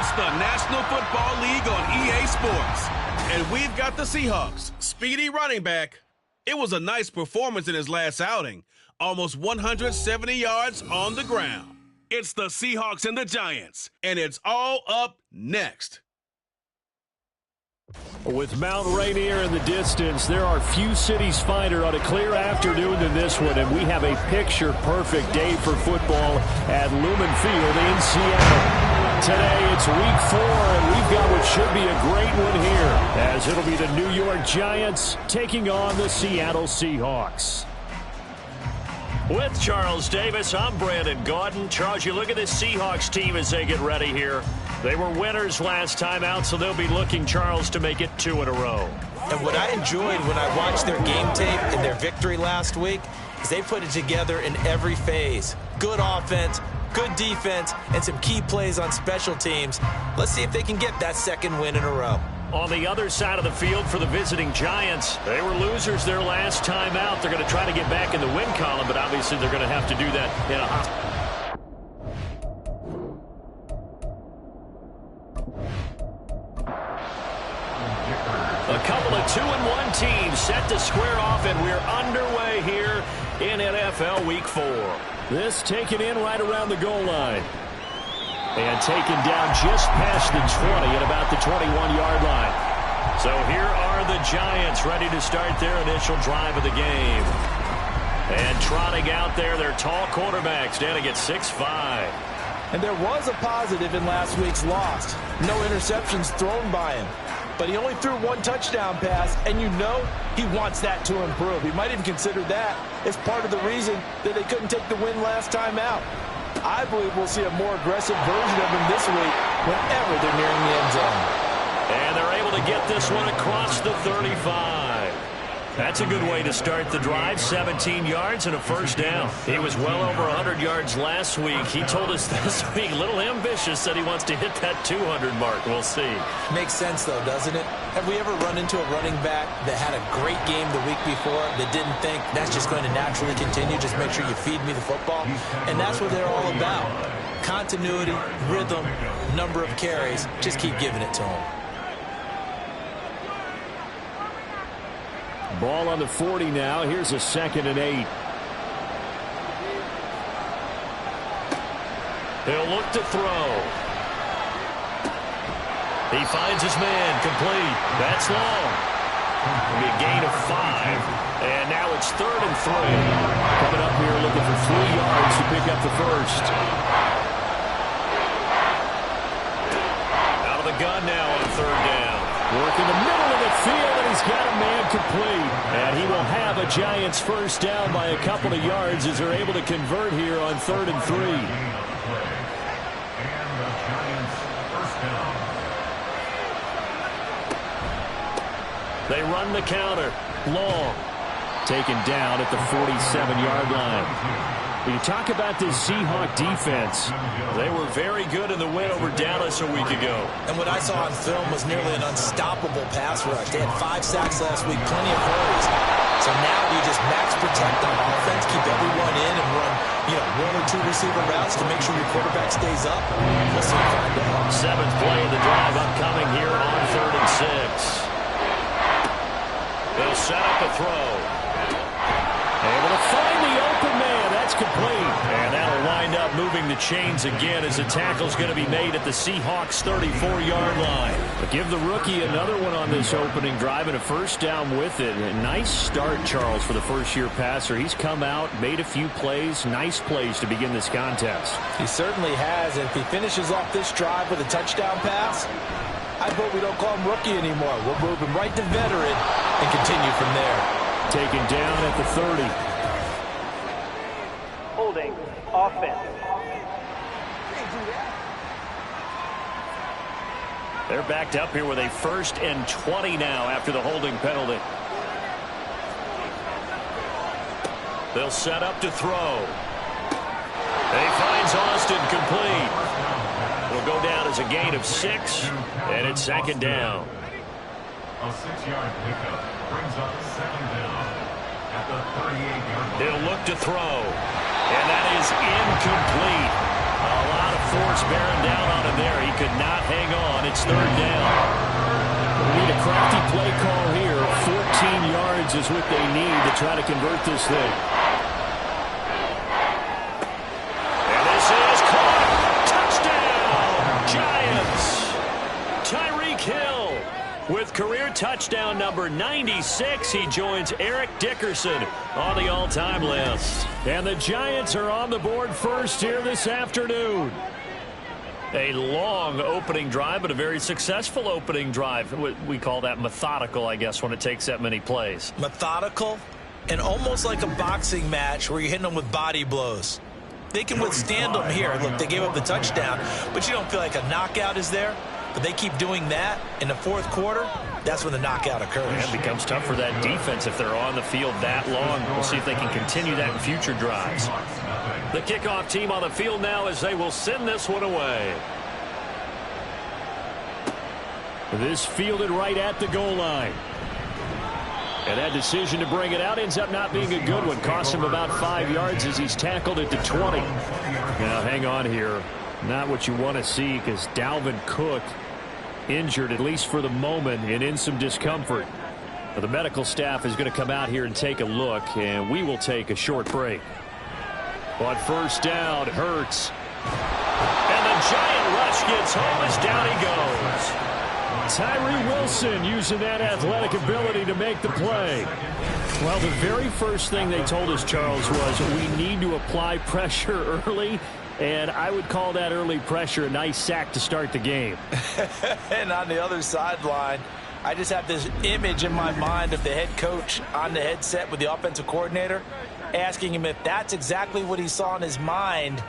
It's the National Football League on EA Sports. And we've got the Seahawks, speedy running back. It was a nice performance in his last outing. Almost 170 yards on the ground. It's the Seahawks and the Giants, and it's all up next. With Mount Rainier in the distance, there are few cities finer on a clear afternoon than this one, and we have a picture-perfect day for football at Lumen Field in Seattle. Today, it's Week 4, and we've got what should be a great one here, as it'll be the New York Giants taking on the Seattle Seahawks. With Charles Davis, I'm Brandon Gaudin. Charles, you look at this Seahawks team as they get ready here. They were winners last time out, so they'll be looking, Charles, to make it 2 in a row. And what I enjoyed when I watched their game tape and their victory last week is they put it together in every phase. Good offense, good defense, and some key plays on special teams. Let's see if they can get that second win in a row. On the other side of the field for the visiting Giants, they were losers their last time out. They're going to try to get back in the win column, but obviously they're going to have to do that in a hot. A couple of 2-1 teams set to square off, and we're underway here in NFL Week 4. This taken in right around the goal line. And taken down just past the 20 at about the 21-yard line. So here are the Giants ready to start their initial drive of the game. And trotting out there, their tall quarterback standing at 6'5". And there was a positive in last week's loss. No interceptions thrown by him. But he only threw 1 touchdown pass, and you know he wants that to improve. He might even consider that as part of the reason that they couldn't take the win last time out. I believe we'll see a more aggressive version of him this week whenever they're nearing the end zone. And they're able to get this one across the 35. That's a good way to start the drive. 17 yards and a first down. He was well over 100 yards last week. He told us this week, a little ambitious, said he wants to hit that 200 mark. We'll see. Makes sense, though, doesn't it? Have we ever run into a running back that had a great game the week before that didn't think that's just going to naturally continue? Just make sure you feed me the football. And that's what they're all about. Continuity, rhythm, number of carries. Just keep giving it to them. Ball on the 40 now. Here's a 2nd and 8. He'll look to throw. He finds his man. Complete. That's long. It'll be a gain of 5. And now it's 3rd and 3. Coming up here looking for 3 yards to pick up the first. Out of the gun now on 3rd down. Working the middle of the field, and he's got a man complete. And he will have a Giants first down by a couple of yards as they're able to convert here on 3rd and 3. They run the counter. Long. Taken down at the 47-yard line. When you talk about this Seahawk defense, they were very good in the win over Dallas a week ago. And what I saw on film was nearly an unstoppable pass rush. They had 5 sacks last week, plenty of hurries. So now you just max protect on offense, keep everyone in, and run 1 or 2 receiver routes to make sure your quarterback stays up. We'll see if I do. 7th play of the drive upcoming here on 3rd and 6. They'll set up a throw. Able to find the open man. That's complete. And that'll wind up moving the chains again as the tackle's going to be made at the Seahawks 34-yard line. But give the rookie another one on this opening drive and a first down with it. A nice start, Charles, for the first-year passer. He's come out, made a few plays, nice plays to begin this contest. He certainly has. And if he finishes off this drive with a touchdown pass, I vote we don't call him rookie anymore. We'll move him right to veteran and continue from there. Taken down at the 30. Holding offense. They're backed up here with a 1st and 20 now after the holding penalty. They'll set up to throw. He finds Austin complete. Will go down as a gain of 6, and it's 2nd down. A 6-yard pickup brings up 2nd down at the 38-yard line. He'll look to throw, and that is incomplete. A lot of force bearing down on him there. He could not hang on. It's third down. We need a crafty play call here. 14 yards is what they need to try to convert this thing. And this is caught. Touchdown, Giants. Tyreek Hill with career touchdown number 96. He joins Eric Dickerson on the all-time list. And the Giants are on the board first here this afternoon. A long opening drive, but a very successful opening drive. We call that methodical, I guess, when it takes that many plays. Methodical and almost like a boxing match where you're hitting them with body blows. They can withstand them here. Look, they gave up the touchdown, but you don't feel like a knockout is there. But they keep doing that in the fourth quarter. That's when the knockout occurs. And it becomes tough for that defense if they're on the field that long. We'll see if they can continue that in future drives. The kickoff team on the field now as they will send this one away. This fielded right at the goal line. And that decision to bring it out ends up not being a good one. Costs him about 5 yards as he's tackled at the 20. Now hang on here. Not what you want to see because Dalvin Cook injured, at least for the moment, and in some discomfort. The medical staff is going to come out here and take a look, and we will take a short break. On first down, Hurts. And the giant rush gets home as down he goes. Tyree Wilson using that athletic ability to make the play. Well, the very first thing they told us, Charles, was we need to apply pressure early. And I would call that early pressure a nice sack to start the game. And on the other sideline, I just have this image in my mind of the head coach on the headset with the offensive coordinator asking him if that's exactly what he saw in his mind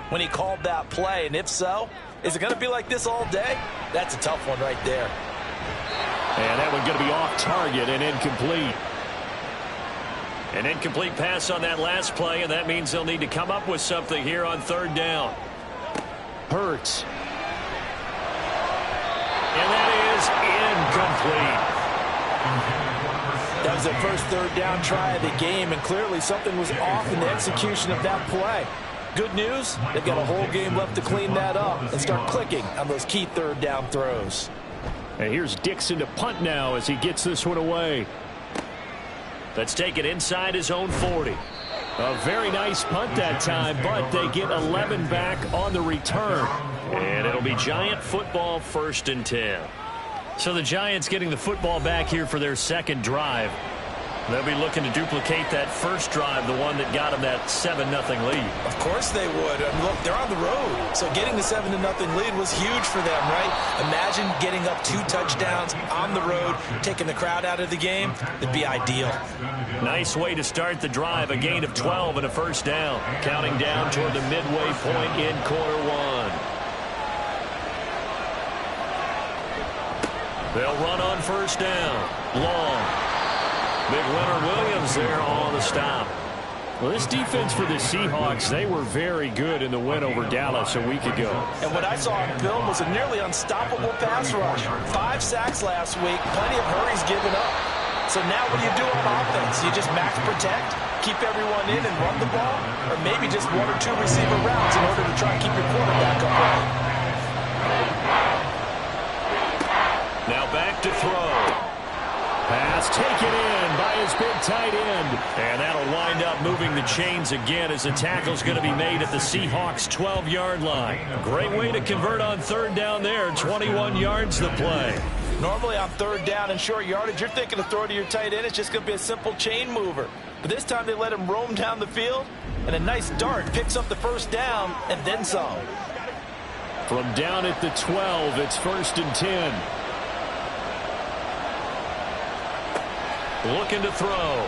when he called that play. And if so, is it going to be like this all day? That's a tough one right there. And that one going to be off target and incomplete. An incomplete pass on that last play, and that means they'll need to come up with something here on third down. Hurts. And that is incomplete. That was their first third down try of the game, and clearly something was off in the execution of that play. Good news, they've got a whole game left to clean that up and start clicking on those key third down throws. And here's Dixon to punt now as he gets this one away. Let's take it inside his own 40. A very nice punt that time, but they get 11 back on the return. And it'll be Giant football, 1st and 10. So the Giants getting the football back here for their second drive. They'll be looking to duplicate that first drive, the one that got them that 7-0 lead. Of course they would. I mean, look, they're on the road. So getting the 7-0 lead was huge for them, right? Imagine getting up 2 touchdowns on the road, taking the crowd out of the game. It'd be ideal. Nice way to start the drive. A gain of 12 and a first down. Counting down toward the midway point in quarter one. They'll run on first down. Long. Big Leonard Williams there on the stop. Well, this defense for the Seahawks, they were very good in the win over Dallas a week ago. And what I saw on film was a nearly unstoppable pass rush. 5 sacks last week, plenty of hurries given up. So now what do you do on offense? You just max protect, keep everyone in and run the ball, or maybe just 1 or 2 receiver routes in order to try and keep your quarterback upright. Now back to throw. Pass taken in by his big tight end. And that'll wind up moving the chains again as the tackle's going to be made at the Seahawks' 12-yard line. Great way to convert on third down there. 21 yards the play. Normally on third down and short yardage, you're thinking to throw to your tight end. It's just going to be a simple chain mover. But this time they let him roam down the field, and a nice dart picks up the first down and then some. From down at the 12, it's 1st and 10. Looking to throw.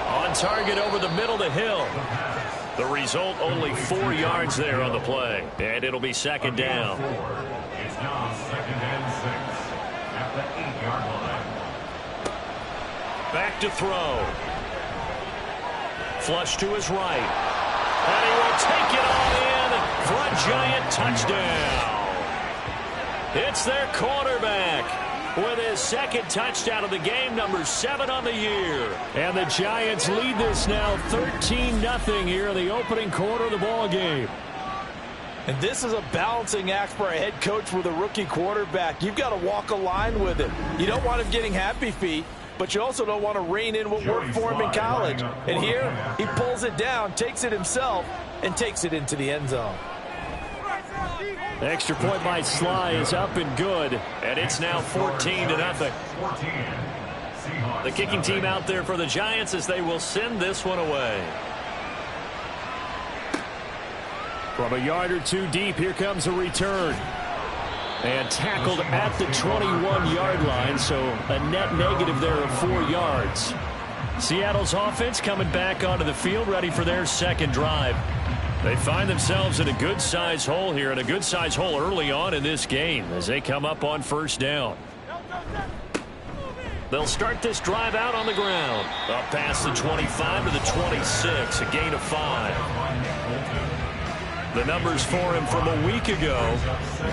On target over the middle to Hill. The result, only 4 yards there on the play. And it'll be second down. It's now 2nd and 6 at the 8-yard line. Back to throw. Flush to his right. And he will take it all in for a Giant touchdown. It's their quarterback with his second touchdown of the game, number 7 on the year. And the Giants lead this now 13-0 here in the opening quarter of the ball game. And this is a balancing act for a head coach with a rookie quarterback. You've got to walk a line with him. You don't want him getting happy feet, but you also don't want to rein in what worked for him in college. And here, he pulls it down, takes it himself, and takes it into the end zone. The extra point by Sly is up and good, and it's now 14-0. The kicking team out there for the Giants as they will send this one away. From a yard or two deep, here comes a return. And tackled at the 21-yard line, so a net negative there of 4 yards. Seattle's offense coming back onto the field, ready for their second drive. They find themselves in a good-sized hole here, and a good-sized hole early on in this game as they come up on first down. They'll start this drive out on the ground. Up past the 25 to the 26, a gain of 5. The numbers for him from a week ago.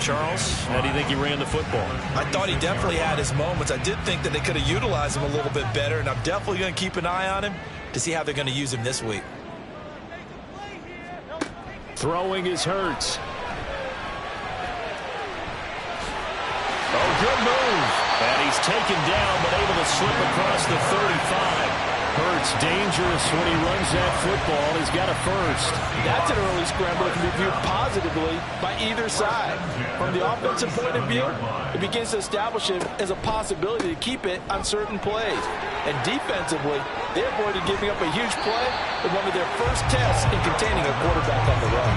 Charles, how do you think he ran the football? I thought he definitely had his moments. I did think that they could have utilized him a little bit better, and I'm definitely going to keep an eye on him to see how they're going to use him this week. Throwing is Hurts. Oh, good move. And he's taken down, but able to slip across the 35. Hurts dangerous when he runs that football. He's got a first. That's an early scramble that can be viewed positively by either side. From the offensive point of view, it begins to establish it as a possibility to keep it on certain plays. And defensively, they avoided giving up a huge play in one of their first tests in containing a quarterback on the run.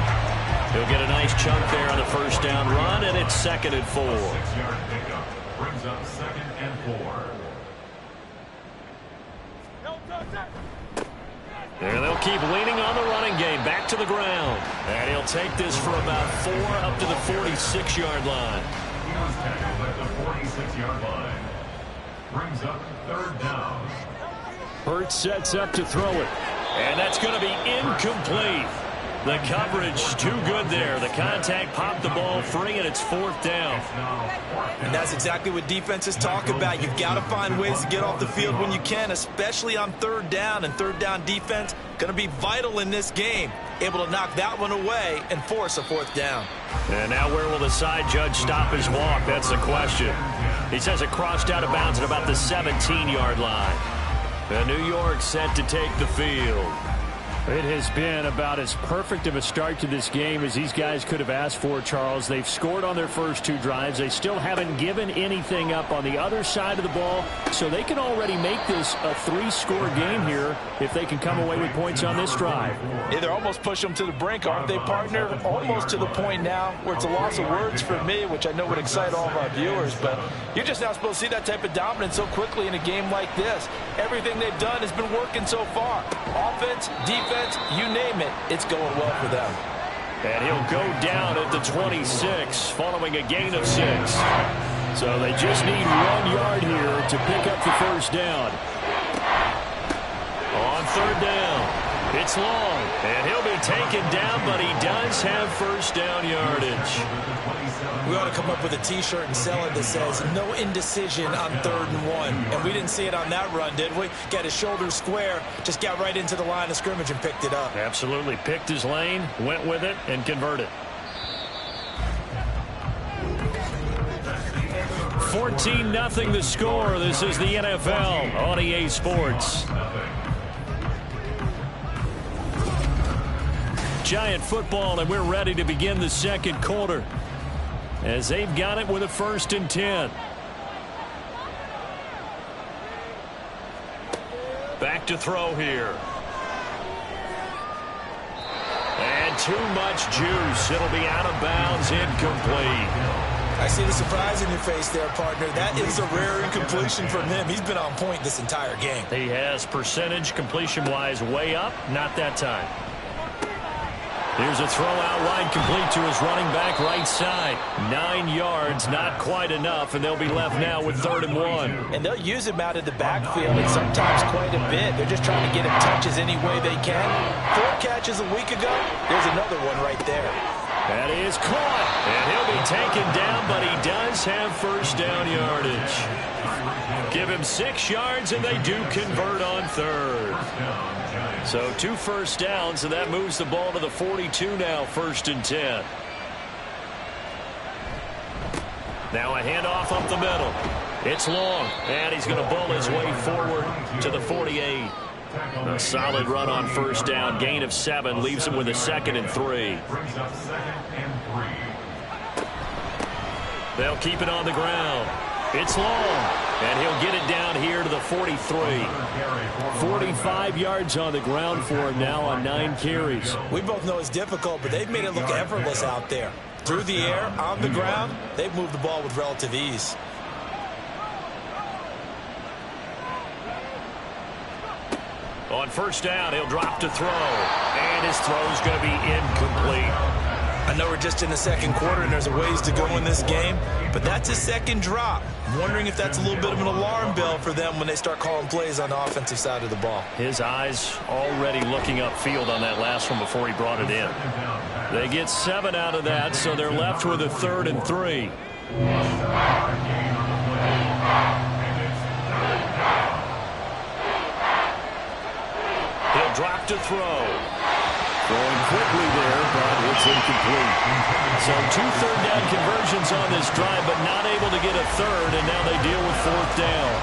He'll get a nice chunk there on the first down run, and it's 2nd and 4. 6-yard pickup brings up 2nd and 4. And they'll keep leaning on the running game. Back to the ground. And he'll take this for about 4 up to the 46-yard line. He was tackled at the 46-yard line. Brings up 3rd down. Hurts sets up to throw it. And that's going to be incomplete. The coverage too good there. The contact popped the ball free, and it's 4th down. And that's exactly what defenses talk about. You've got to find ways to get off the field when you can, especially on 3rd down. And 3rd down defense going to be vital in this game. Able to knock that one away and force a 4th down. And now where will the side judge stop his walk? That's the question. He says it crossed out of bounds at about the 17-yard line. And New York set to take the field. It has been about as perfect of a start to this game as these guys could have asked for, Charles. They've scored on their first 2 drives. They still haven't given anything up on the other side of the ball, so they can already make this a 3-score game here if they can come away with points on this drive. Yeah, they're almost pushing them to the brink, aren't they, partner? Almost to the point now where it's a loss of words for me, which I know would excite all of our viewers, but you're just not supposed to see that type of dominance so quickly in a game like this. Everything they've done has been working so far. Offense, defense, you name it, it's going well for them. And he'll go down at the 26 following a gain of 6. So they just need 1 yard here to pick up the first down. On 3rd down, it's long, and he'll be taken down, but he does have first down yardage. We ought to come up with a T-shirt and sell it that says no indecision on 3rd and 1. And we didn't see it on that run, did we? Got his shoulders square, just got right into the line of scrimmage and picked it up. Absolutely. Picked his lane, went with it, and converted. 14-0 the score. This is the NFL on EA Sports. Giant football, and we're ready to begin the second quarter as they've got it with a 1st and 10. Back to throw here. And too much juice. It'll be out of bounds, incomplete. I see the surprise in your face there, partner. That is a rare incompletion from him. He's been on point this entire game. He has percentage completion-wise way up. Not that time. Here's a throw out wide, complete to his running back right side. 9 yards, not quite enough, and they'll be left now with 3rd and 1. And they'll use him out of the backfield, and sometimes quite a bit. They're just trying to get him touches any way they can. 4 catches a week ago. There's another one right there. That is caught, and he'll be taken down, but he does have first down yardage. Give him 6 yards, and they do convert on 3rd. So 2 first downs, and that moves the ball to the 42 now, 1st and 10. Now a handoff up the middle. It's long, and he's going to bowl his way forward to the 48. A solid run on first down. Gain of 7 leaves him with a 2nd and 3. They'll keep it on the ground. It's long, and he'll get it down here to the 43. 45 yards on the ground for him now on 9 carries. We both know it's difficult, but they've made it look effortless out there. Through the air, on the ground, they've moved the ball with relative ease. On first down, he'll drop to throw, and his throw's going to be incomplete. I know we're just in the second quarter and there's a ways to go in this game, but that's his second drop. I'm wondering if that's a little bit of an alarm bell for them when they start calling plays on the offensive side of the ball. His eyes already looking upfield on that last one before he brought it in. They get 7 out of that, so they're left with a 3rd and 3. He'll drop to throw. Going quickly there, but it's incomplete. So 2 third-down conversions on this drive, but not able to get a 3rd, and now they deal with 4th down.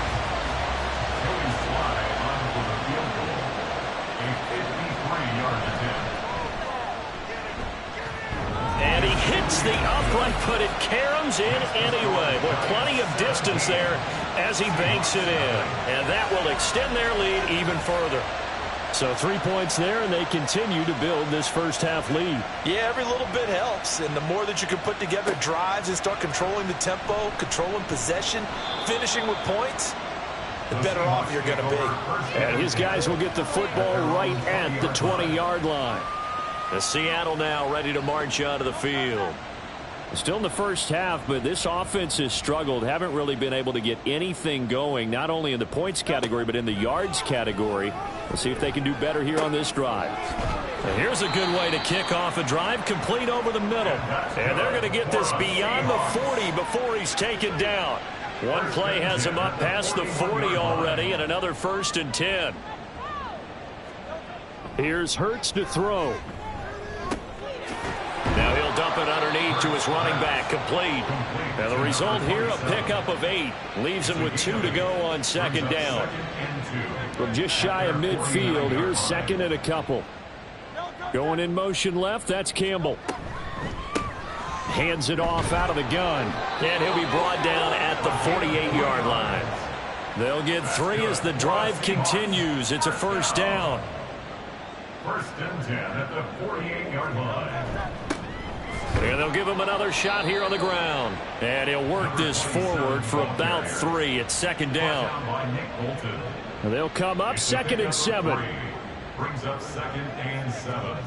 And he hits the upright, but it caroms in anyway. Boy, plenty of distance there as he banks it in. And that will extend their lead even further. So 3 points there, and they continue to build this first half lead. Yeah, every little bit helps, and the more that you can put together drives and start controlling the tempo, controlling possession, finishing with points, the better off you're going to be. And his guys will get the football right at the 20-yard line. The Seattle now ready to march onto the field. Still in the first half, but this offense has struggled. Haven't really been able to get anything going, not only in the points category, but in the yards category. We'll see if they can do better here on this drive. And here's a good way to kick off a drive, complete over the middle. And they're going to get this beyond the 40 before he's taken down. One play has him up past the 40 already, and another 1st and 10. Here's Hurts to throw. Now he'll dump it underneath to his running back, complete. Now the result here, a pickup of 8. Leaves him with 2 to go on 2nd down. From just shy of midfield, here's 2nd and a couple. Going in motion left, that's Campbell. Hands it off out of the gun. And he'll be brought down at the 48-yard line. They'll get 3 as the drive continues. It's a 1st down. 1st and 10 at the 48-yard line. And they'll give him another shot here on the ground. And he'll work this forward for about 3 at 2nd down. And they'll come up 2nd and 7. Brings up 2nd and 7.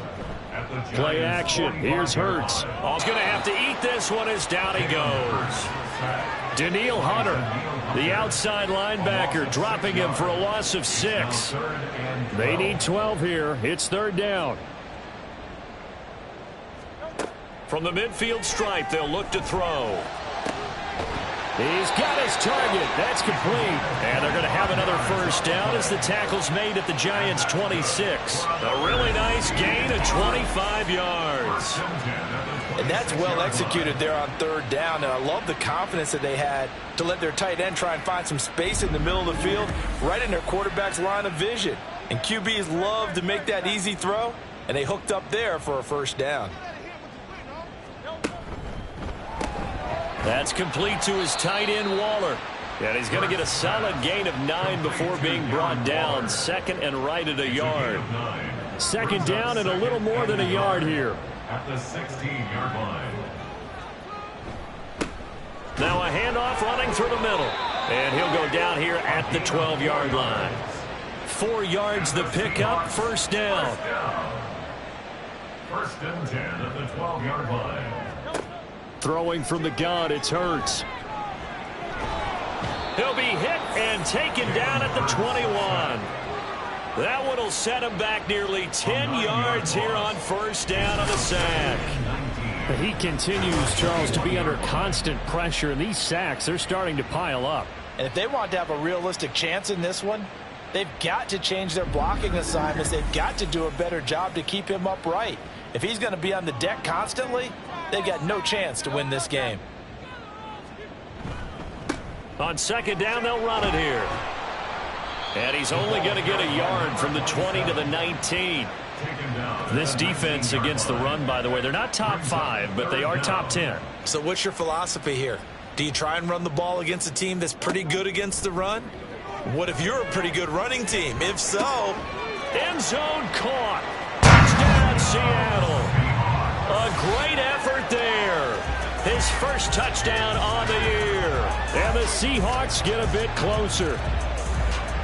Play action. Here's Hurts. Oh, he's going to have to eat this one as down he goes. Daniil Hunter, the outside linebacker, dropping him for a loss of 6. They need 12 here. It's 3rd down. From the midfield stripe, they'll look to throw. He's got his target. That's complete. And they're going to have another 1st down as the tackle's made at the Giants' 26. A really nice gain of 25 yards. And that's well executed there on 3rd down. And I love the confidence that they had to let their tight end try and find some space in the middle of the field, right in their quarterback's line of vision. And QBs love to make that easy throw, and they hooked up there for a 1st down. That's complete to his tight end, Waller. And he's going to get a solid gain of 9 before being brought down. 2nd and right at a yard. 2nd down and a little more than a yard here. At the 16-yard line. Now a handoff running through the middle. And he'll go down here at the 12-yard line. 4 yards the pickup, 1st down. 1st and 10 at the 12-yard line. Throwing from the gun, it's Hurts. He'll be hit and taken down at the 21. That one will set him back nearly 10 yards here on 1st down on the sack. He continues, Charles, to be under constant pressure, and these sacks, they're starting to pile up. And if they want to have a realistic chance in this one, they've got to change their blocking assignments. They've got to do a better job to keep him upright. If he's going to be on the deck constantly, they've got no chance to win this game. On second down, they'll run it here. And he's only going to get a yard from the 20 to the 19. This defense against the run, by the way, they're not top 5, but they are top 10. So what's your philosophy here? Do you try and run the ball against a team that's pretty good against the run? What if you're a pretty good running team? If so... End zone caught. Touchdown, Seattle. A great effort there. His first touchdown on the year. And the Seahawks get a bit closer.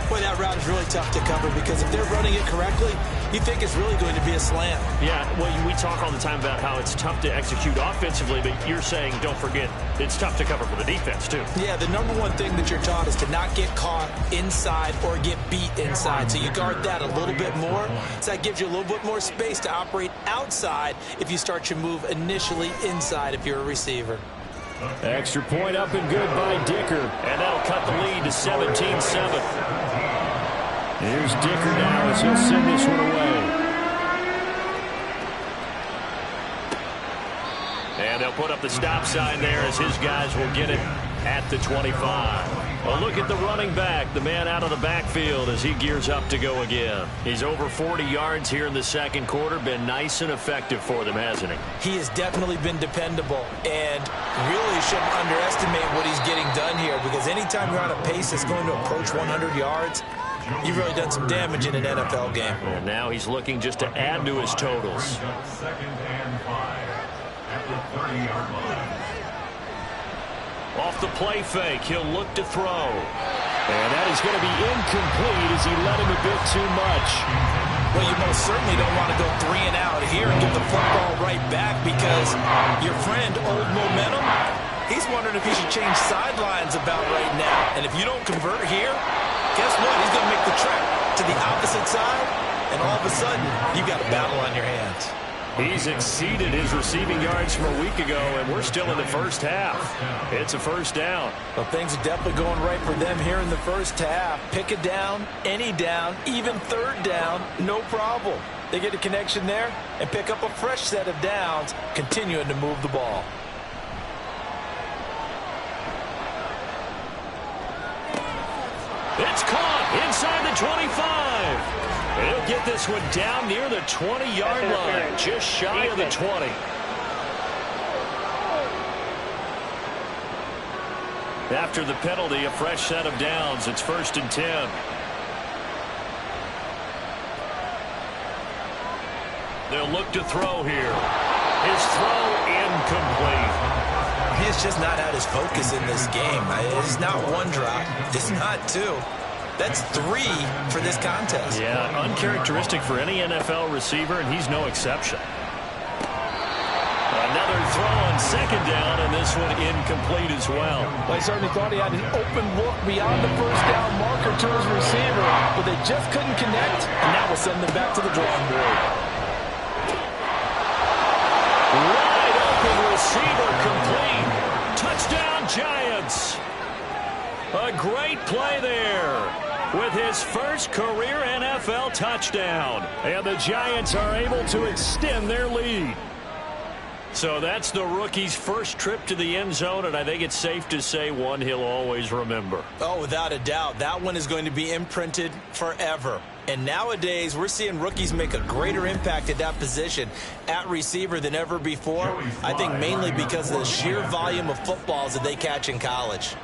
Boy, that route is really tough to cover because if they're running it correctly, you think it's really going to be a slant. Yeah, well, we talk all the time about how it's tough to execute offensively, but you're saying, don't forget, it's tough to cover for the defense, too. Yeah, the number one thing that you're taught is to not get caught inside or get beat inside. So you guard that a little bit more. So that gives you a little bit more space to operate outside if you start your move initially inside if you're a receiver. Extra point up and good by Dicker. And that'll cut the lead to 17-7. Here's Dicker now as he'll send this one away. And they'll put up the stop sign there as his guys will get it at the 25. Well, look at the running back, the man out of the backfield as he gears up to go again. He's over 40 yards here in the second quarter. Been nice and effective for them, hasn't he? He has definitely been dependable and really shouldn't underestimate what he's getting done here because anytime you're on a pace that's going to approach 100 yards, you've really done some damage in an NFL game. And now he's looking just to add to his totals. Second and 5 at the 30-yard line. Off the play fake, he'll look to throw. And that is going to be incomplete as he let him a bit too much. Well, you most certainly don't want to go 3 and out here and give the football right back because your friend, Old Momentum, he's wondering if he should change sidelines about right now. And if you don't convert here, guess what? He's going to make the trek to the opposite side, and all of a sudden, you've got a battle on your hands. He's exceeded his receiving yards from a week ago, and we're still in the first half. It's a first down. Well, things are definitely going right for them here in the first half. Pick a down, any down, even third down, no problem. They get a connection there and pick up a fresh set of downs, continuing to move the ball. It's caught inside the 25. He'll get this one down near the 20-yard line, just shy of the 20. After the penalty, a fresh set of downs. It's 1st and 10. They'll look to throw here. His throw incomplete. He's just not had his focus in this game. It's not one drop. It's not two. That's 3 for this contest. Yeah, uncharacteristic for any NFL receiver, and he's no exception. Another throw on second down, and this one incomplete as well. Well, I certainly thought he had an open look beyond the first down marker to his receiver, but they just couldn't connect, and that will send them back to the drawing board. Wide open receiver complete. Touchdown, Giants. A great play there with his first career NFL touchdown. And the Giants are able to extend their lead. So that's the rookie's first trip to the end zone, and I think it's safe to say one he'll always remember. Oh, without a doubt. That one is going to be imprinted forever. And nowadays, we're seeing rookies make a greater impact at that position at receiver than ever before. I think mainly because of the sheer volume of footballs that they catch in college.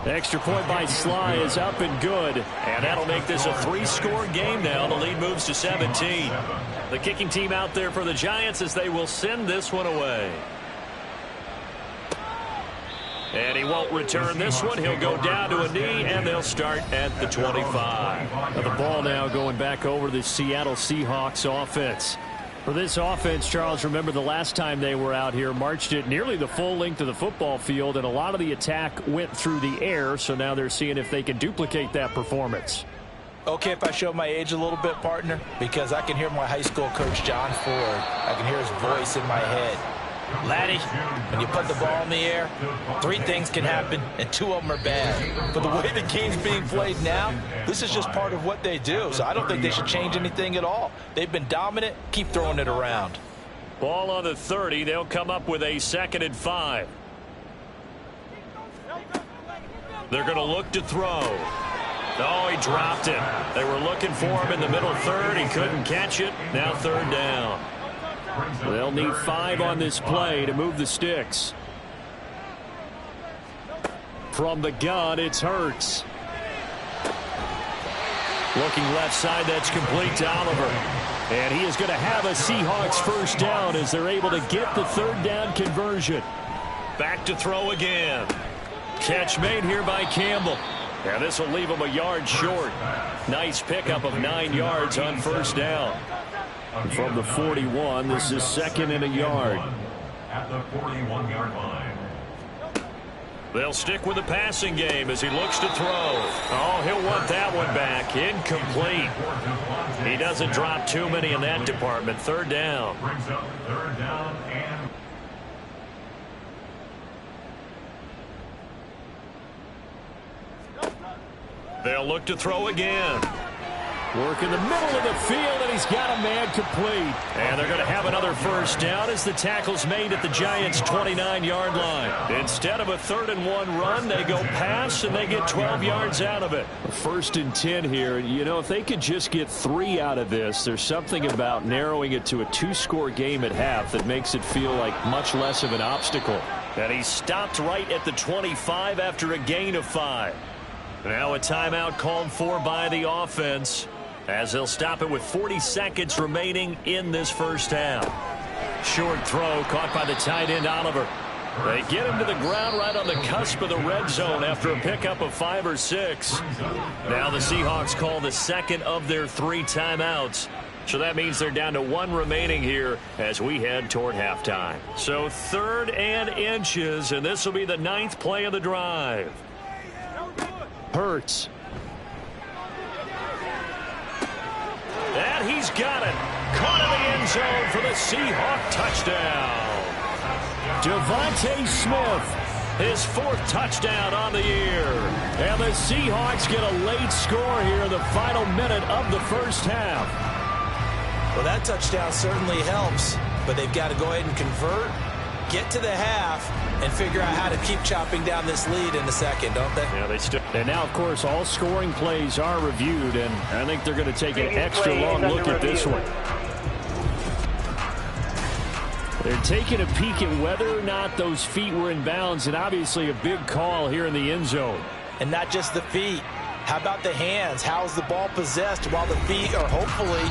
Extra point by Sly is up and good. And that'll make this a 3-score game now. The lead moves to 17. The kicking team out there for the Giants as they will send this one away. And he won't return this one. He'll go down to a knee, and they'll start at the 25. Now the ball now going back over to the Seattle Seahawks offense. For this offense, Charles, remember the last time they were out here, marched it nearly the full length of the football field, and a lot of the attack went through the air, so now they're seeing if they can duplicate that performance. Okay, if I show my age a little bit, partner, because I can hear my high school coach, John Ford. I can hear his voice in my head. Laddie, when you put the ball in the air, 3 things can happen, and 2 of them are bad. But the way the game's being played now, this is just part of what they do. So I don't think they should change anything at all. They've been dominant. Keep throwing it around. Ball on the 30. They'll come up with a 2nd and 5. They're going to look to throw. Oh, he dropped it. They were looking for him in the middle third. He couldn't catch it. Now third down. They'll need 5 on this play to move the sticks. From the gun, it's Hurts. Looking left side, that's complete to Oliver. And he is going to have a Seahawks first down as they're able to get the third down conversion. Back to throw again. Catch made here by Campbell. And this will leave him a yard short. Nice pickup of 9 yards on first down. And from the 41, this is second and a yard. At the 41-yard line. They'll stick with the passing game as he looks to throw. Oh, he'll want that one back. Incomplete. He doesn't drop too many in that department. Third down. Brings up third down and they'll look to throw again. Work in the middle of the field, and he's got a man complete. And they're going to have another first down as the tackle's made at the Giants' 29-yard line. Instead of a 3rd-and-1 run, they go pass, and they get 12 yards out of it. 1st and 10 here. You know, if they could just get 3 out of this, there's something about narrowing it to a 2-score game at half that makes it feel like much less of an obstacle. And he stopped right at the 25 after a gain of 5. Now a timeout called for by the offense, as they'll stop it with 40 seconds remaining in this first half. Short throw caught by the tight end Oliver. They get him to the ground right on the cusp of the red zone after a pickup of 5 or 6. Now the Seahawks call the second of their 3 timeouts. So that means they're down to 1 remaining here as we head toward halftime. So 3rd and inches, and this will be the 9th play of the drive. Hurts. And he's got it. Caught in the end zone for the Seahawk touchdown. Devontae Smith, his 4th touchdown on the year. And the Seahawks get a late score here in the final minute of the first half. Well, that touchdown certainly helps, but they've got to go ahead and convert, get to the half, and figure out how to keep chopping down this lead in the second, don't they? Yeah, they still. And now, of course, all scoring plays are reviewed, and I think they're going to take an extra long look at this one. They're taking a peek at whether or not those feet were in bounds, and obviously a big call here in the end zone. And not just the feet. How about the hands? How's the ball possessed while the feet are hopefully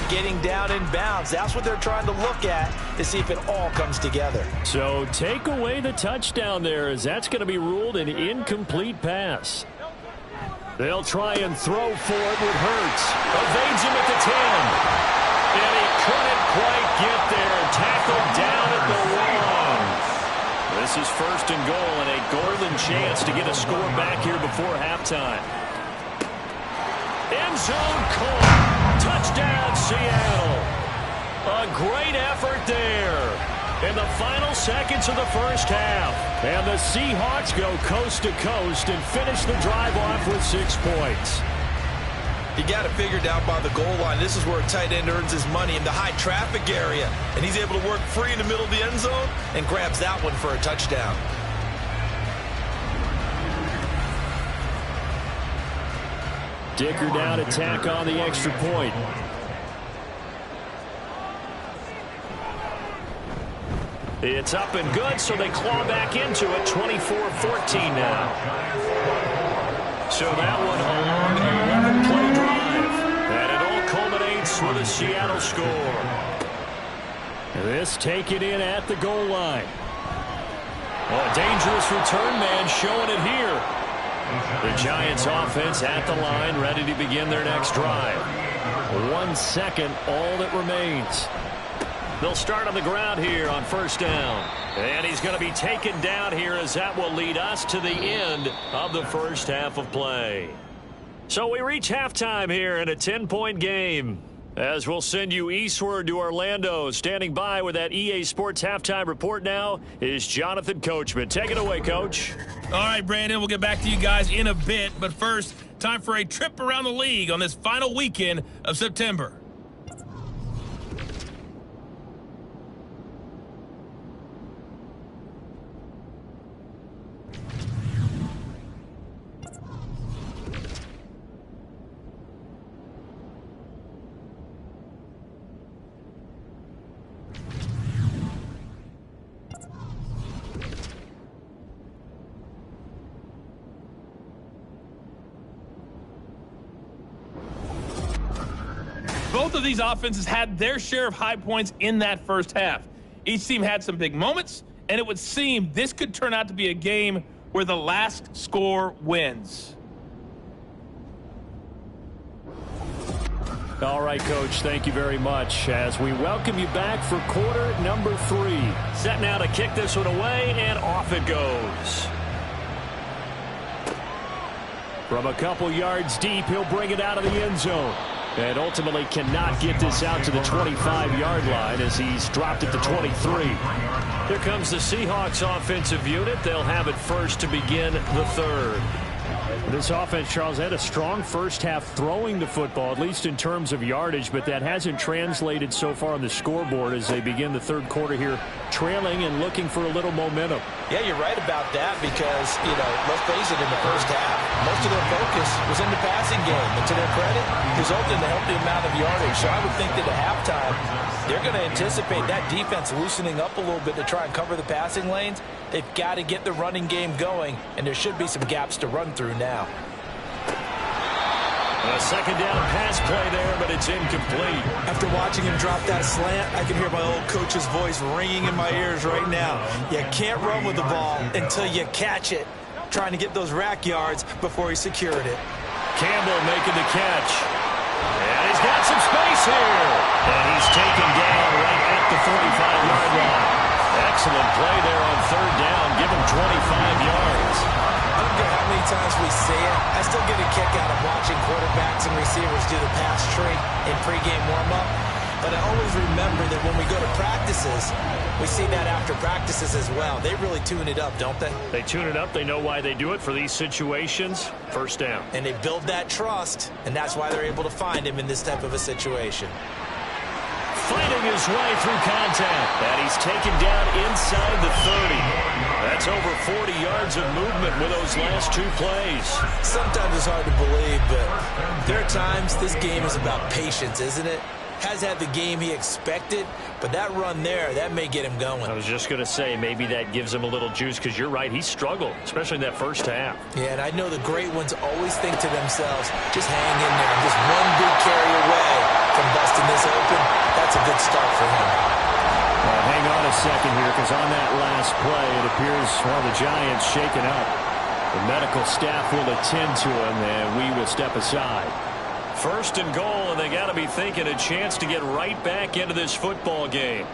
getting down in bounds? That's what they're trying to look at to see if it all comes together. So take away the touchdown there, as that's going to be ruled an incomplete pass. They'll try and throw for it with Hurts. Evades him at the 10. And he couldn't quite get there. Tackled down at the 1. This is 1st and goal and a golden chance to get a score back here before halftime. End zone caught. Touchdown, Seattle. A great effort there in the final seconds of the first half. And the Seahawks go coast to coast and finish the drive off with 6 points. You got to figure down by the goal line. This is where a tight end earns his money, in the high traffic area. And he's able to work free in the middle of the end zone and grabs that one for a touchdown. Dicker down, attack on the extra point. It's up and good, so they claw back into it. 24-14 now. So that one a long 11-play drive. And it all culminates with a Seattle score. This taken in at the goal line. Oh, a dangerous return man showing it here. The Giants offense at the line, ready to begin their next drive. 1 second, all that remains. They'll start on the ground here on first down. And he's going to be taken down here, as that will lead us to the end of the first half of play. So we reach halftime here in a 10-point game, as we'll send you eastward to Orlando. Standing by with that EA Sports halftime report now is Jonathan Coachman. Take it away, Coach. All right, Brandon, we'll get back to you guys in a bit. But first, time for a trip around the league on this final weekend of September. Both of these offenses had their share of high points in that first half. Each team had some big moments, and it would seem this could turn out to be a game where the last score wins. All right, Coach, thank you very much as we welcome you back for quarter number 3. Set now to kick this one away, and off it goes. From a couple yards deep, he'll bring it out of the end zone. And ultimately cannot get this out to the 25-yard line as he's dropped it to 23. Here comes the Seahawks offensive unit. They'll have it first to begin the third. This offense, Charles, had a strong first half throwing the football, at least in terms of yardage, but that hasn't translated so far on the scoreboard as they begin the third quarter here, trailing and looking for a little momentum. Yeah, you're right about that because, let's face it, in the first half, most of their focus was in the passing game. And to their credit, resulted in a healthy amount of yardage. So I would think that at halftime, they're going to anticipate that defense loosening up a little bit to try and cover the passing lanes. They've got to get the running game going, and there should be some gaps to run through now. A second down pass play there, but it's incomplete. After watching him drop that slant, I can hear my old coach's voice ringing in my ears right now. You can't run with the ball until you catch it. Trying to get those rack yards before he secured it. Campbell making the catch. And he's got some space here. And he's taken down right at the 45-yard line. Excellent play there on third down. Give him 25 yards. I don't care how many times we see it. I still get a kick out of watching quarterbacks and receivers do the pass tree in pregame warm-up. But I always remember that when we go to practices, we see that after practices as well. They really tune it up, don't they? They tune it up. They know why they do it for these situations. First down. And they build that trust, and that's why they're able to find him in this type of a situation. Fighting his way through contact. And he's taken down inside the 30. That's over 40 yards of movement with those last two plays. Sometimes it's hard to believe, but there are times this game is about patience, isn't it? Has had the game he expected, but that run there, that may get him going. I was just going to say, maybe that gives him a little juice, because you're right, he struggled, especially in that first half. Yeah, and I know the great ones always think to themselves, just hang in there. Just one big carry away from busting this open. That's a good start for him. Well, hang on a second here, because on that last play, it appears one of the Giants shaken up. The medical staff will attend to him, and we will step aside. First and goal, and they got to be thinking a chance to get right back into this football game.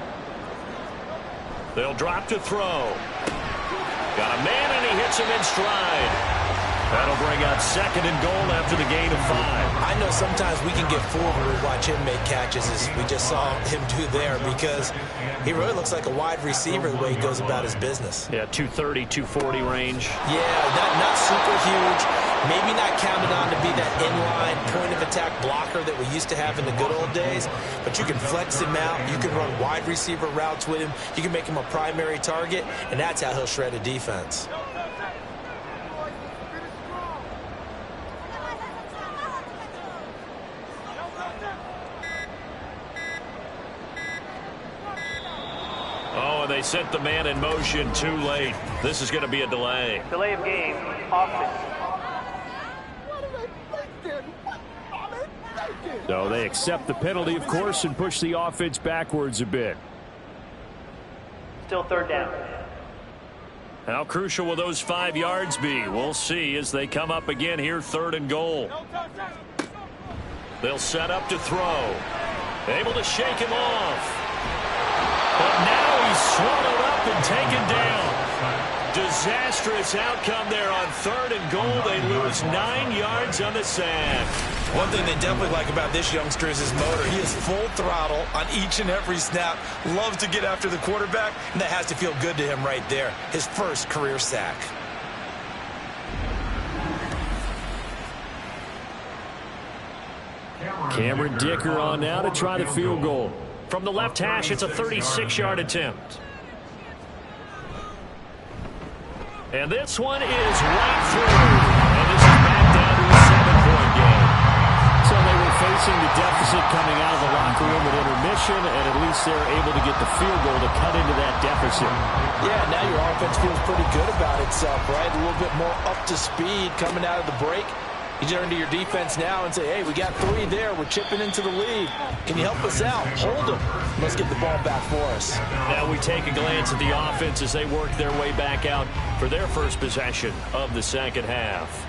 They'll drop to throw. Got a man, and he hits him in stride. That'll bring up second and goal after the gain of 5. I know sometimes we can get fooled when we watch him make catches, as we just saw him do there, because he really looks like a wide receiver the way he goes about his business. Yeah, 230, 240 range. Yeah, not super huge. Maybe not counted on to be that inline point-of-attack blocker that we used to have in the good old days, but you can flex him out. You can run wide receiver routes with him. You can make him a primary target, and that's how he'll shred a defense. Oh, and they set the man in motion too late. This is going to be a delay. Delay of game, offense. So they accept the penalty, of course, and push the offense backwards a bit. Still third down. How crucial will those 5 yards be? We'll see as they come up again here, third and goal. They'll set up to throw. Able to shake him off. But now he's swallowed up and taken down. Disastrous outcome there on third and goal. They lose 9 yards on the sack. One thing they definitely like about this youngster is his motor. He is full throttle on each and every snap. Loves to get after the quarterback, and that has to feel good to him right there. His first career sack. Cameron Dicker on now to try the field goal. From the left hash, it's a 36-yard attempt. And this one is right through. And this is back down to a 7-point game. So they were facing the deficit coming out of the locker room at intermission, and at least they were able to get the field goal to cut into that deficit. Yeah, now your offense feels pretty good about itself, right? A little bit more up to speed coming out of the break. You turn to your defense now and say, hey, we got 3 there. We're chipping into the lead. Can you help us out? Hold them. Let's get the ball back for us. Now we take a glance at the offense as they work their way back out for their first possession of the second half.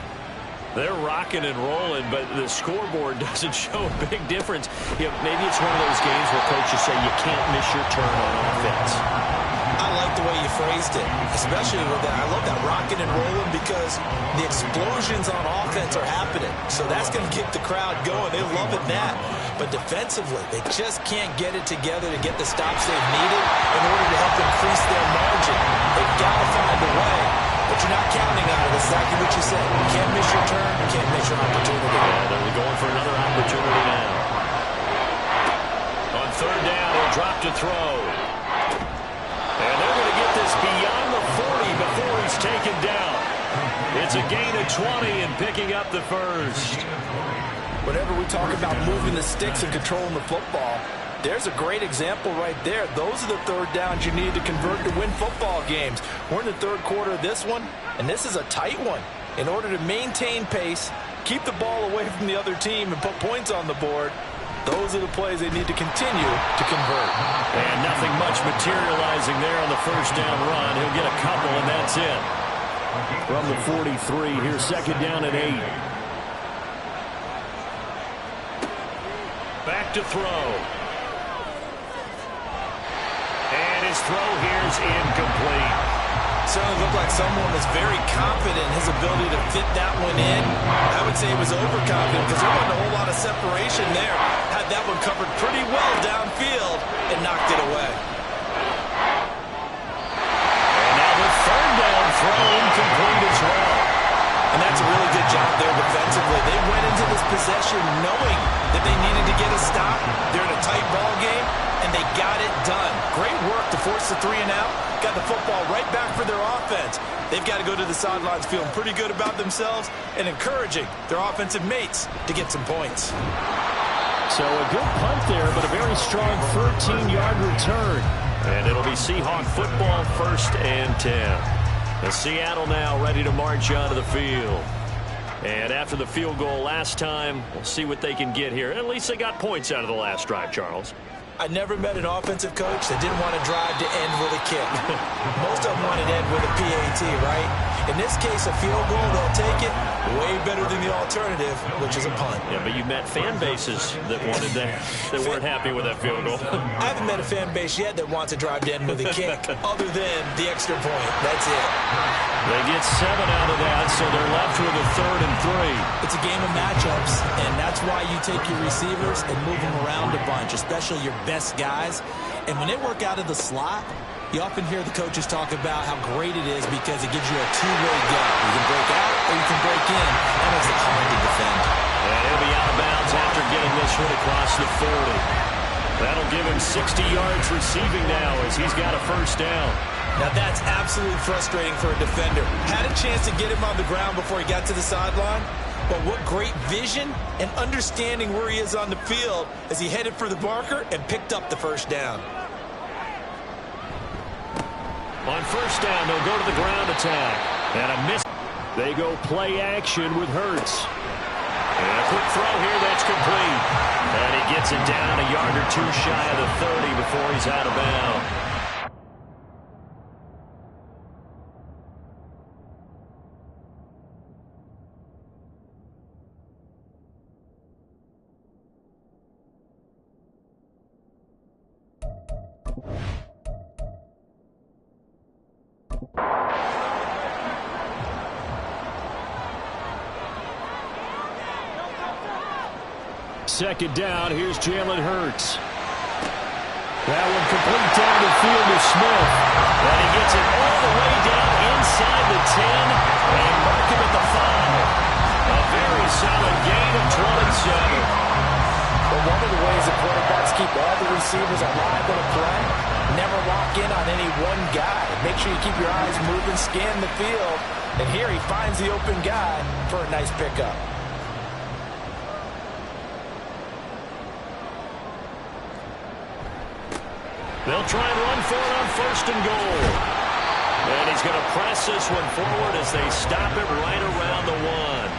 They're rocking and rolling, but the scoreboard doesn't show a big difference. You know, maybe it's one of those games where coaches say you can't miss your turn on offense. I like the way you phrased it, especially with that. I love that rocking and rolling because the explosions on offense are happening. So that's going to keep the crowd going. They love it that. But defensively, they just can't get it together to get the stops they've needed in order to help increase their margin. They've got to find a way. But you're not counting on it. That's exactly what you said. You can't miss your turn. You can't miss your opportunity. Yeah, they're going for another opportunity now. On third down, he'll drop to throw. And they're going to get this beyond the 40 before he's taken down. It's a gain of 20 and picking up the first. Whenever we talk about moving the sticks and controlling the football, there's a great example right there. Those are the third downs you need to convert to win football games. We're in the third quarter of this one, and this is a tight one. In order to maintain pace, keep the ball away from the other team, and put points on the board, those are the plays they need to continue to convert. And nothing much materializing there on the first down run. He'll get a couple, and that's it. From the 43, here's second down and 8. Back to throw. And his throw here is incomplete. Certainly looked like someone was very confident in his ability to fit that one in. I would say he was overconfident because there wasn't a whole lot of separation there. Had that one covered pretty well downfield and knocked it away. And now the third down throw incomplete as well. And that's a really good job there defensively. They went into this possession knowing that they needed to get a stop. They're in a tight ball game, and they got it done. Great work to force the 3 and out. Got the football right back for their offense. They've got to go to the sidelines feeling pretty good about themselves and encouraging their offensive mates to get some points. So a good punt there, but a very strong 13-yard return. And it'll be Seahawk football, 1st and 10. And Seattle now ready to march onto the field. And after the field goal last time, we'll see what they can get here. At least they got points out of the last drive, Charles. I never met an offensive coach that didn't want to drive to end with a kick. Most of them want to end with a PAT, right? In this case, a field goal, they'll take it. Way better than the alternative, which is a punt. Yeah, but you met fan bases that wanted that, that weren't happy with that field goal. I haven't met a fan base yet that wants to drive to end with a kick, other than the extra point. That's it. They get 7 out of that, so they're left with a 3rd and 3. It's a game of matchups, and that's why you take your receivers and move them around a bunch, especially your best guys. And when they work out of the slot, you often hear the coaches talk about how great it is because it gives you a two-way go. You can break out or you can break in. That makes it hard to defend. And he'll be out of bounds after getting this one across the 40. That'll give him 60 yards receiving now as he's got a first down. Now that's absolutely frustrating for a defender. Had a chance to get him on the ground before he got to the sideline, but what great vision and understanding where he is on the field as he headed for the marker and picked up the first down. On first down, they'll go to the ground attack. And a miss. They go play action with Hurts. And a quick throw here that's complete. And he gets it down a yard or 2 shy of the 30 before he's out of bounds. Second down, here's Jalen Hurts. That one complete down the field to Smith. And he gets it all the way down inside the 10 and mark him at the 5. A very solid gain of 27. But one of the ways that quarterbacks keep all the receivers alive in a play, never lock in on any one guy. Make sure you keep your eyes moving, scan the field. And here he finds the open guy for a nice pickup. They'll try and run for it on 1st and goal. And he's going to press this one forward as they stop it right around the 1.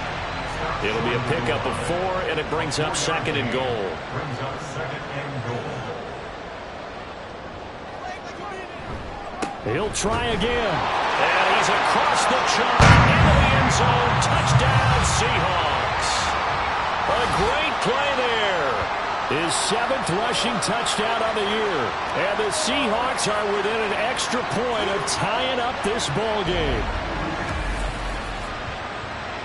It'll be a pickup of 4, and it brings up 2nd and goal. Brings up 2nd and goal. He'll try again. And he's across the chalk into the end zone. Touchdown, Seahawks. A great play there. His 7th rushing touchdown on the year. And the Seahawks are within an extra point of tying up this ball game.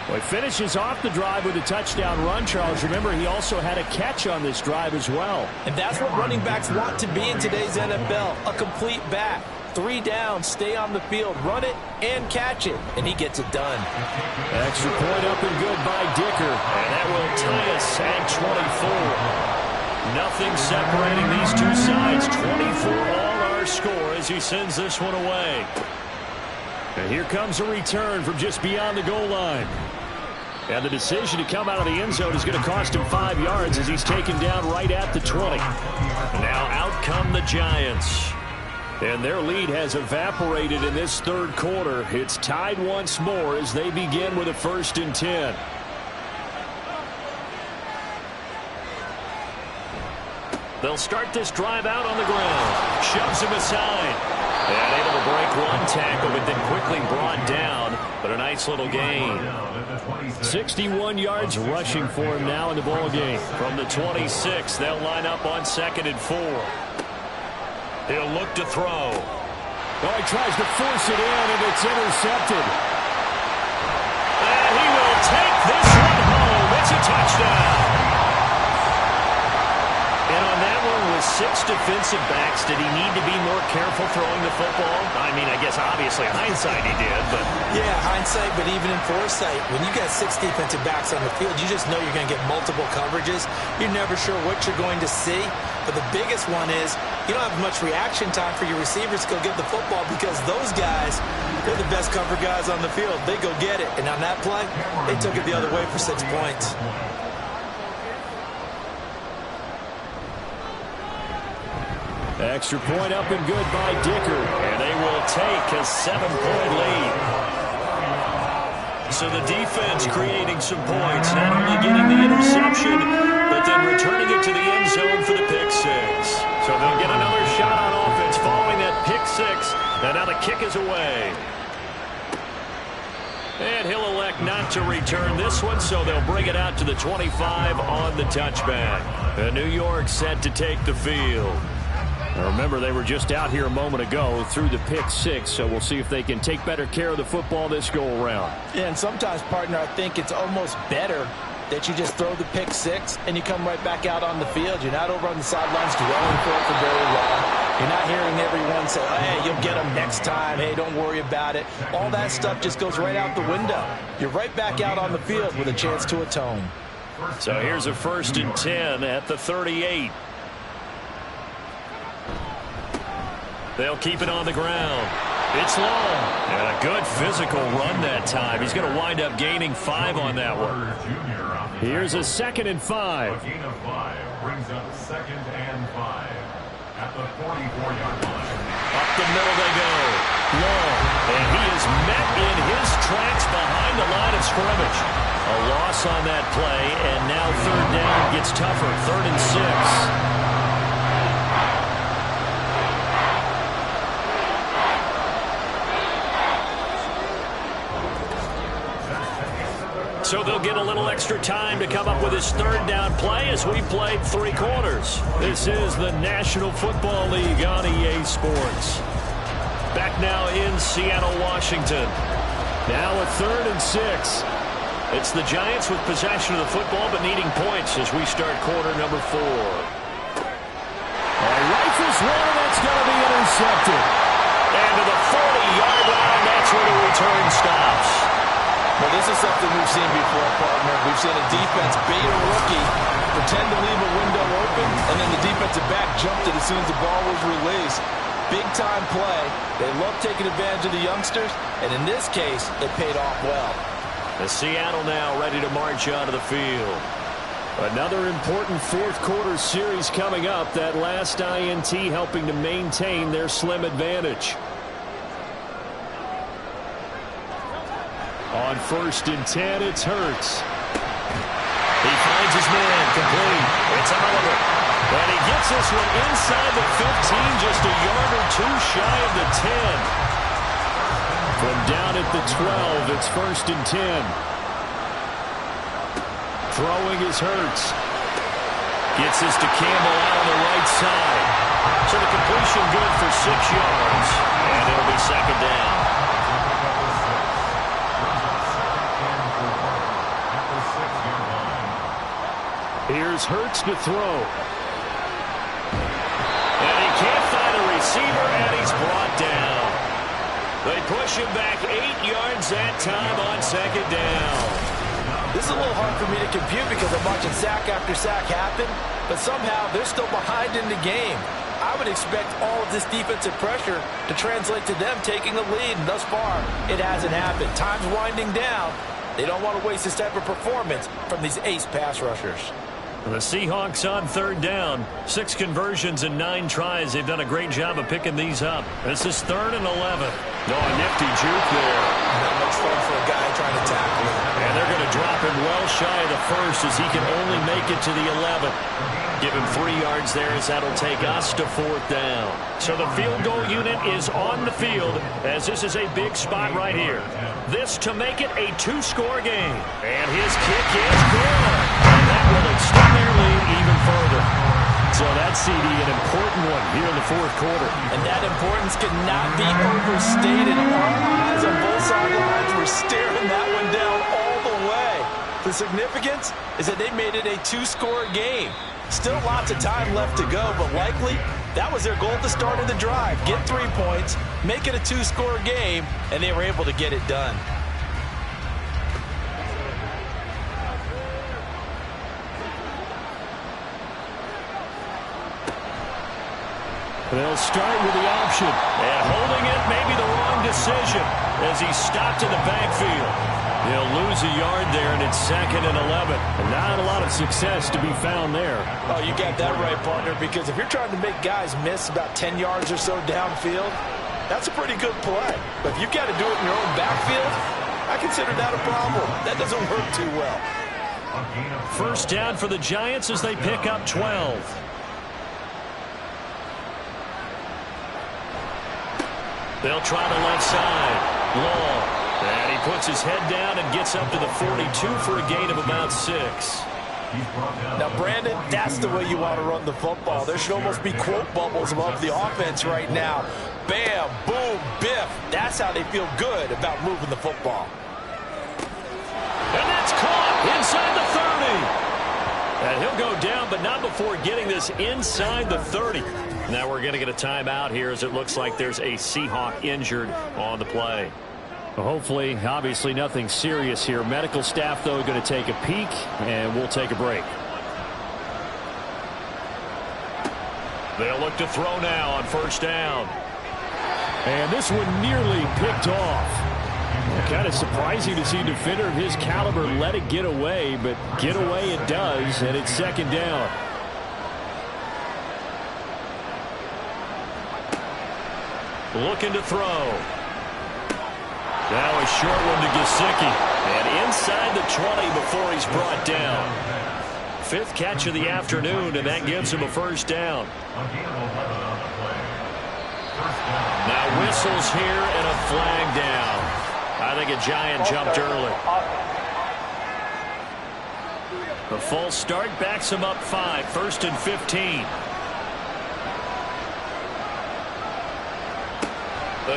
Well, he finishes off the drive with a touchdown run, Charles. Remember, he also had a catch on this drive as well. And that's what running backs want to be in today's NFL, a complete back. 3 down, stay on the field, run it, and catch it. And he gets it done. Extra point up and good by Dicker. And that will tie us at 24. Nothing separating these two sides. 24 all our score as he sends this one away. And here comes a return from just beyond the goal line. And the decision to come out of the end zone is going to cost him 5 yards as he's taken down right at the 20. Now out come the Giants. And their lead has evaporated in this 3rd quarter. It's tied once more as they begin with a 1st and 10. They'll start this drive out on the ground. Shoves him aside. And able to break one tackle, but then quickly brought down. But a nice little gain. 61 yards rushing for him now in the ball game. From the 26, they'll line up on 2nd and 4. He'll look to throw. Oh, he tries to force it in, and it's intercepted. And he will take this one home. It's a touchdown. And on that one with 6 defensive backs, did he need to be more careful throwing the football? I mean, I guess obviously hindsight he did, but... Yeah, hindsight, but even in foresight, when you got 6 defensive backs on the field, you just know you're going to get multiple coverages. You're never sure what you're going to see. But the biggest one is you don't have much reaction time for your receivers to go get the football because those guys, they're the best cover guys on the field. They go get it. And on that play, they took it the other way for 6 points. Extra point up and good by Dicker. And they will take a 7-point lead. So the defense creating some points, not only getting the interception, but then returning it to the end zone for the pick 6. So they'll get another shot on offense following that pick 6. And now the kick is away. And he'll elect not to return this one, so they'll bring it out to the 25 on the touchback. And New York set to take the field. Now remember, they were just out here a moment ago through the pick 6, so we'll see if they can take better care of the football this go-around. Yeah, and sometimes, partner, I think it's almost better that you just throw the pick 6 and you come right back out on the field. You're not over on the sidelines dwelling for it for very long. You're not hearing everyone say, oh, hey, you'll get them next time. Hey, don't worry about it. All that stuff just goes right out the window. You're right back out on the field with a chance to atone. So here's a 1st and 10 at the 38. They'll keep it on the ground. It's long. And a good physical run that time. He's going to wind up gaining 5 on that one. Here's a 2nd and 5. A gain of 5 brings up 2nd and 5 at the 44-yard line. Up the middle they go. Long. And he is met in his tracks behind the line of scrimmage. A loss on that play, and now 3rd down gets tougher. 3rd and 6. So they'll get a little extra time to come up with his 3rd down play as we played 3 quarters. This is the National Football League on EA Sports. Back now in Seattle, Washington. Now a 3rd and 6. It's the Giants with possession of the football but needing points as we start quarter number 4. Rifles one, and that's going to be intercepted. And to the 40-yard line, that's where the return stops. Well, this is something we've seen before, partner. We've seen a defense bait a rookie, pretend to leave a window open, and then the defensive back jumped it as soon as the ball was released. Big-time play. They love taking advantage of the youngsters, and in this case, it paid off well. The Seattle now ready to march onto the field. Another important 4th quarter series coming up. That last INT helping to maintain their slim advantage. On 1st and 10, it's Hurts. He finds his man, complete. It's Oliver. And he gets this one inside the 15, just a yard or two shy of the 10. From down at the 12, it's 1st and 10. Throwing is Hurts. Gets this to Campbell out on the right side. So the completion good for 6 yards. And it'll be 2nd down. Here's Hurts to throw. And he can't find a receiver, and he's brought down. They push him back 8 yards that time on 2nd down. This is a little hard for me to compute because I'm watching sack after sack happen, but somehow they're still behind in the game. I would expect all of this defensive pressure to translate to them taking a lead, and thus far, it hasn't happened. Time's winding down. They don't want to waste this type of performance from these ace pass rushers. The Seahawks on 3rd down. 6 conversions and 9 tries. They've done a great job of picking these up. This is 3rd and 11. No, a nifty juke there. Not much fun for a guy trying to tackle him. And they're going to drop him well shy of the 1st as he can only make it to the 11th. Give him 3 yards there as that'll take us to 4th down. So the field goal unit is on the field as this is a big spot right here. This to make it a 2-score game. And his kick is good. And that will extend their lead even further. So that's CD, an important one here in the 4th quarter. And that importance cannot be overstated. All eyes on both sidelines were staring that one down all the way. The significance is that they made it a 2-score game. Still lots of time left to go, but likely that was their goal at the start of the drive. Get 3 points, make it a 2-score game, and they were able to get it done. They'll start with the option. And holding it may be the wrong decision as he stopped in the backfield. He'll lose a yard there, and it's 2nd and 11. And not a lot of success to be found there. Oh, you got that right, partner, because if you're trying to make guys miss about 10 yards or so downfield, that's a pretty good play. But if you've got to do it in your own backfield, I consider that a problem. That doesn't work too well. 1st down for the Giants as they pick up 12. They'll try the left side. Long. And he puts his head down and gets up to the 42 for a gain of about 6. Now, Brandon, that's the way you want to run the football. There should almost be quote bubbles above the offense right now. Bam, boom, biff. That's how they feel good about moving the football. And that's caught inside the 30. And he'll go down, but not before getting this inside the 30. Now we're going to get a timeout here as it looks like there's a Seahawk injured on the play. Well, hopefully, obviously nothing serious here. Medical staff, though, going to take a peek, and we'll take a break. They'll look to throw now on 1st down. And this one nearly picked off. Kind of surprising to see a defender of his caliber let it get away, but get away it does, and it's 2nd down. Looking to throw. Now a short one to Gesicki. And inside the 20 before he's brought down. 5th catch of the afternoon, and that gives him a 1st down. Now whistles here and a flag down. I think a Giant jumped early. The false start backs him up 5. 1st and 15.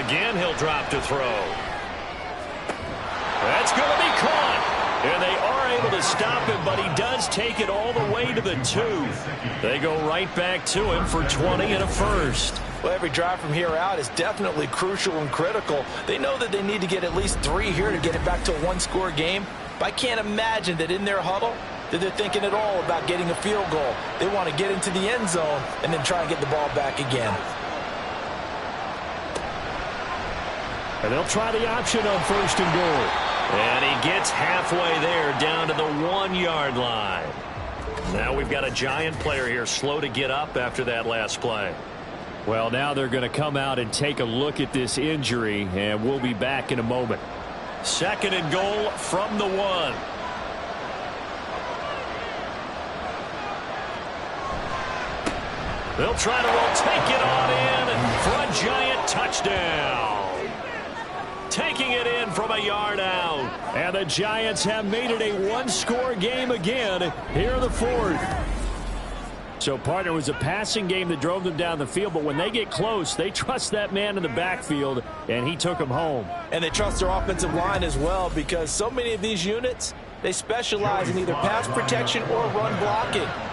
Again, he'll drop to throw. That's going to be caught. And they are able to stop him, but he does take it all the way to the 2. They go right back to him for 20 and a 1st. Well, every drive from here out is definitely crucial and critical. They know that they need to get at least 3 here to get it back to a 1-score game. But I can't imagine that in their huddle that they're thinking at all about getting a field goal. They want to get into the end zone and then try and get the ball back again. And they'll try the option on 1st and goal. And he gets halfway there down to the 1-yard line. Now we've got a Giant player here slow to get up after that last play. Well, now they're going to come out and take a look at this injury, and we'll be back in a moment. 2nd and goal from the 1. They'll try to take it on in for a giant touchdown. Taking it in from a yard out. And the Giants have made it a one-score game again here in the fourth. So, partner, it was a passing game that drove them down the field, but when they get close, they trust that man in the backfield, and he took them home. And they trust their offensive line as well, because so many of these units, they specialize in either pass protection or run blocking.